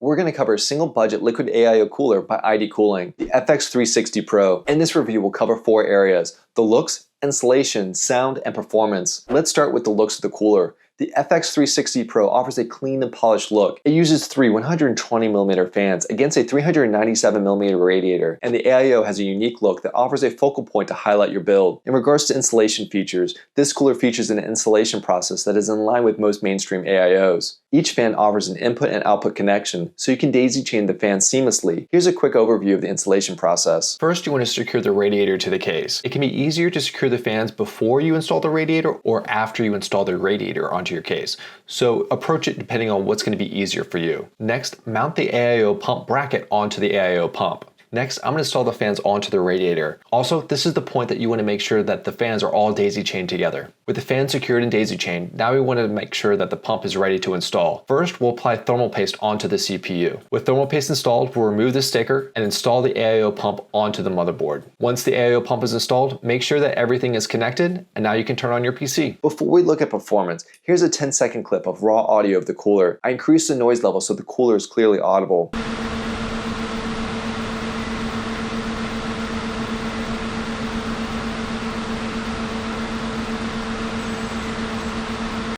we're going to cover a single budget liquid AIO cooler by ID Cooling, the FX360 Pro. In this review, we'll cover 4 areas: the looks, installation, sound, and performance. Let's start with the looks of the cooler. The FX360 Pro offers a clean and polished look. It uses 3 120mm fans against a 397mm radiator, and the AIO has a unique look that offers a focal point to highlight your build. In regards to installation features, this cooler features an installation process that is in line with most mainstream AIOs. Each fan offers an input and output connection, so you can daisy chain the fans seamlessly. Here's a quick overview of the installation process. First, you want to secure the radiator to the case. It can be easier to secure the fans before you install the radiator or after you install the radiator onto your case, so approach it depending on what's going to be easier for you. Next, mount the AIO pump bracket onto the AIO pump. Next, I'm going to install the fans onto the radiator. Also, this is the point that you want to make sure that the fans are all daisy chained together. With the fans secured and daisy chained, now we want to make sure that the pump is ready to install. First, we'll apply thermal paste onto the CPU. With thermal paste installed, we'll remove the sticker and install the AIO pump onto the motherboard. Once the AIO pump is installed, make sure that everything is connected, and now you can turn on your PC. Before we look at performance, here's a 10-second clip of raw audio of the cooler. I increased the noise level so the cooler is clearly audible.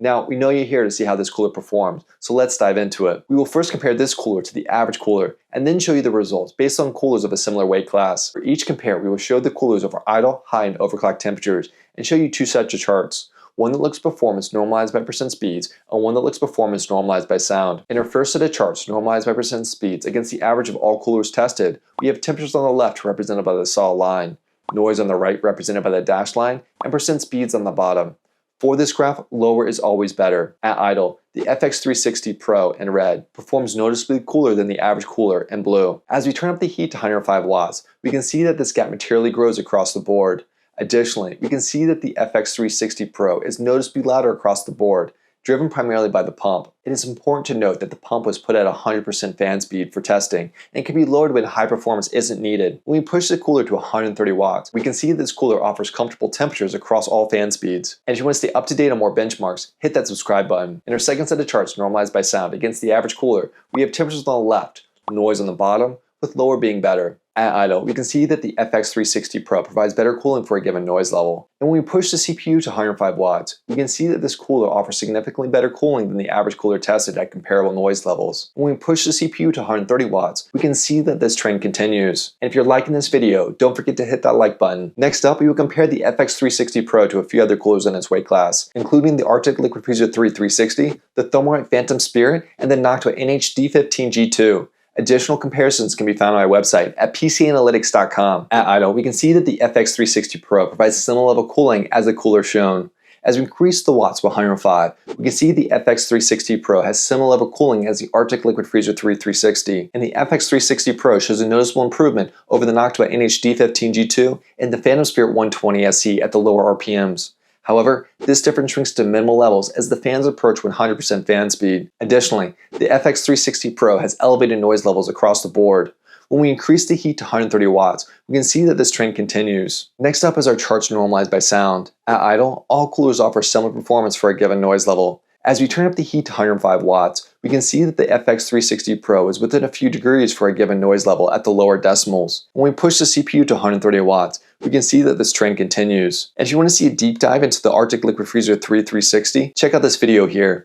Now, we know you're here to see how this cooler performs, so let's dive into it. We will first compare this cooler to the average cooler, and then show you the results based on coolers of a similar weight class. For each compare, we will show the coolers over idle, high, and overclock temperatures, and show you 2 sets of charts. One that looks performance normalized by percent speeds, and one that looks performance normalized by sound. In our first set of charts, normalized by percent speeds, against the average of all coolers tested, we have temperatures on the left represented by the solid line, noise on the right represented by the dashed line, and percent speeds on the bottom. For this graph, lower is always better. At idle, the FX360 Pro in red performs noticeably cooler than the average cooler in blue. As we turn up the heat to 105 watts, we can see that this gap materially grows across the board. Additionally, we can see that the FX360 Pro is noticeably louder across the board, driven primarily by the pump. It is important to note that the pump was put at 100% fan speed for testing and can be lowered when high performance isn't needed. When we push the cooler to 130 watts, we can see that this cooler offers comfortable temperatures across all fan speeds. And if you want to stay up to date on more benchmarks, hit that subscribe button. In our second set of charts normalized by sound against the average cooler, we have temperatures on the left, noise on the bottom, with lower being better. At idle, we can see that the FX360 Pro provides better cooling for a given noise level. And when we push the CPU to 105 watts, we can see that this cooler offers significantly better cooling than the average cooler tested at comparable noise levels. When we push the CPU to 130 watts, we can see that this trend continues. And if you're liking this video, don't forget to hit that like button. Next up, we will compare the FX360 Pro to a few other coolers in its weight class, including the Arctic Liquid Freezer 360, the Thermalright Phantom Spirit, and the Noctua NH-D15G2. Additional comparisons can be found on our website at pcanalytics.com. At idle, we can see that the FX360 Pro provides similar level cooling as the cooler shown. As we increase the watts to 105, we can see the FX360 Pro has similar level cooling as the Arctic Liquid Freezer 360, and the FX360 Pro shows a noticeable improvement over the Noctua NH-D15G2 and the Phantom Spirit 120 SE at the lower RPMs. However, this difference shrinks to minimal levels as the fans approach 100% fan speed. Additionally, the FX360 Pro has elevated noise levels across the board. When we increase the heat to 130 watts, we can see that this trend continues. Next up is our charts normalized by sound. At idle, all coolers offer similar performance for a given noise level. As we turn up the heat to 105 watts, we can see that the FX360 Pro is within a few degrees for a given noise level at the lower decimals. When we push the CPU to 130 watts, we can see that this trend continues. And if you want to see a deep dive into the Arctic Liquid Freezer 360, check out this video here.